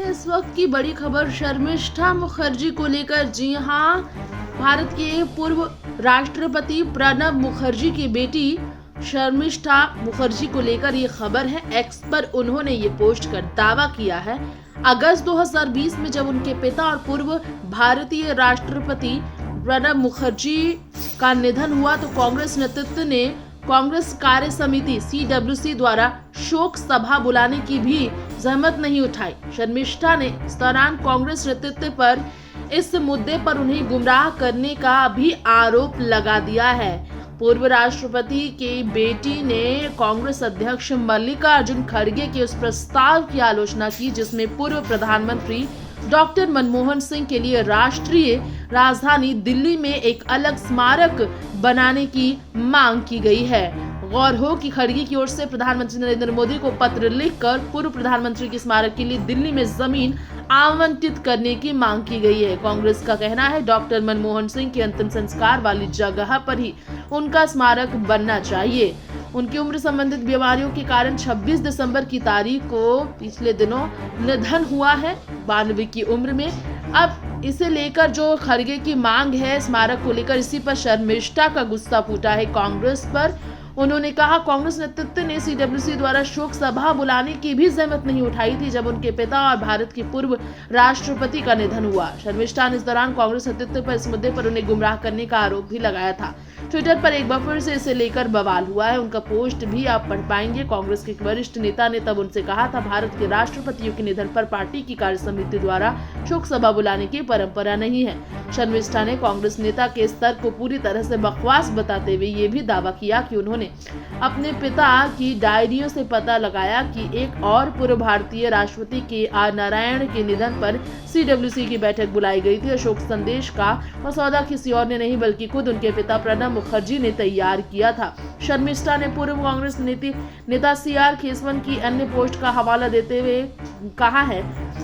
इस वक्त की बड़ी खबर शर्मिष्ठा मुखर्जी को लेकर। जी हां, भारत के पूर्व राष्ट्रपति प्रणब मुखर्जी की बेटी शर्मिष्ठा मुखर्जी को लेकर ये खबर है। एक्स पर उन्होंने ये पोस्ट कर दावा किया है, अगस्त 2020 में जब उनके पिता और पूर्व भारतीय राष्ट्रपति प्रणब मुखर्जी का निधन हुआ तो कांग्रेस नेतृत्व ने कांग्रेस कार्य समिति CWC द्वारा शोक सभा बुलाने की भी जहमत नहीं उठाई। शर्मिष्ठा ने इस दौरान कांग्रेस नेतृत्व पर इस मुद्दे पर उन्हें गुमराह करने का भी आरोप लगा दिया है। पूर्व राष्ट्रपति की बेटी ने कांग्रेस अध्यक्ष मल्लिकार्जुन खड़गे के उस प्रस्ताव की आलोचना की जिसमें पूर्व प्रधानमंत्री डॉक्टर मनमोहन सिंह के लिए राष्ट्रीय राजधानी दिल्ली में एक अलग स्मारक बनाने की मांग की गई है। गौर हो कि खड़गे की ओर से प्रधानमंत्री नरेंद्र मोदी को पत्र लिखकर पूर्व प्रधानमंत्री के स्मारक के लिए दिल्ली में जमीन आवंटित करने की मांग की गई है। कांग्रेस का कहना है डॉक्टर मनमोहन सिंह के अंतिम संस्कार वाली जगह पर ही उनका स्मारक बनना चाहिए। उनकी उम्र संबंधित बीमारियों के कारण 26 दिसंबर की तारीख को पिछले दिनों निधन हुआ है 92 की उम्र में। अब इसे लेकर जो खड़गे की मांग है स्मारक को लेकर, इसी पर शर्मिष्ठा का गुस्सा फूटा है कांग्रेस पर। उन्होंने कहा कांग्रेस नेतृत्व ने CWC द्वारा शोक सभा बुलाने की भी जहमत नहीं उठाई थी जब उनके पिता और भारत के पूर्व राष्ट्रपति का निधन हुआ। शर्मिष्ठा ने इस दौरान कांग्रेस नेतृत्व पर इस मुद्दे पर उन्हें गुमराह करने का आरोप भी लगाया था। ट्विटर पर एक बार फिर से इसे लेकर बवाल हुआ है। उनका पोस्ट भी आप पढ़ पाएंगे। कांग्रेस के एक वरिष्ठ नेता ने तब उनसे कहा था भारत के राष्ट्रपतियों के निधन पर पार्टी की कार्य समिति द्वारा शोक सभा बुलाने की परंपरा नहीं है। शर्मिष्ठा ने कांग्रेस नेता के स्तर को पूरी तरह से बकवास बताते हुए ये भी दावा किया कि उन्होंने अपने पिता की डायरियों से पता लगाया कि एक और पूर्व भारतीय राष्ट्रपति के आर नारायण के निधन पर CWC की बैठक बुलाई गई थी। अशोक संदेश का मसौदा किसी और ने नहीं बल्कि खुद उनके पिता प्रणब मुखर्जी ने तैयार किया था। शर्मिष्ठा ने पूर्व कांग्रेस नेता CR केसवन की अन्य पोस्ट का हवाला देते हुए कहा है,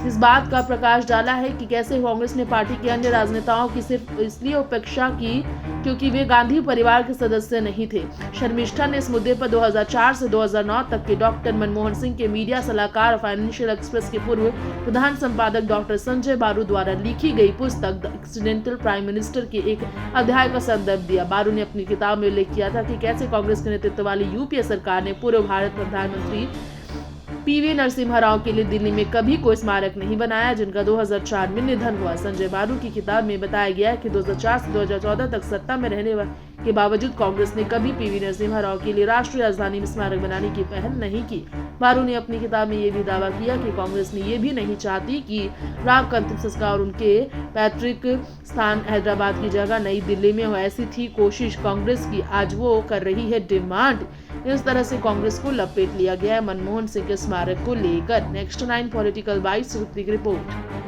इस बात का प्रकाश डाला है कि कैसे कांग्रेस ने पार्टी के अन्य राजनेताओं की सिर्फ इसलिए उपेक्षा की क्योंकि वे गांधी परिवार के सदस्य नहीं थे। शर्मिष्ठा ने इस मुद्दे पर 2004 से 2009 तक के डॉक्टर मनमोहन सिंह के मीडिया सलाहकार और फाइनेंशियल एक्सप्रेस के पूर्व प्रधान संपादक डॉक्टर संजय बारू द्वारा लिखी गई पुस्तक द एक्सीडेंटल प्राइम मिनिस्टर के एक अध्याय का संदर्भ दिया। बारू ने अपनी किताब में उल्लेख किया था कि कैसे कांग्रेस के नेतृत्व वाली UPA सरकार ने पूर्व भारत प्रधानमंत्री PV नरसिम्हा राव के लिए दिल्ली में कभी कोई स्मारक नहीं बनाया जिनका 2004 में निधन हुआ। संजय बारू की किताब में बताया गया है कि 2004 से 2014 तक सत्ता में रहने के बावजूद कांग्रेस ने कभी PV नरसिम्हा राव के लिए राष्ट्रीय राजधानी में स्मारक बनाने की पहल नहीं की। बारू ने अपनी किताब में ये भी दावा किया कि कांग्रेस ने ये भी नहीं चाहती कि राव का अंतिम संस्कार उनके पैतृक स्थान हैदराबाद की जगह नई दिल्ली में हो। ऐसी थी कोशिश कांग्रेस की, आज वो कर रही है डिमांड। इस तरह से कांग्रेस को लपेट लिया गया है मनमोहन सिंह के स्मारक को लेकर। Next 9 political bytes report.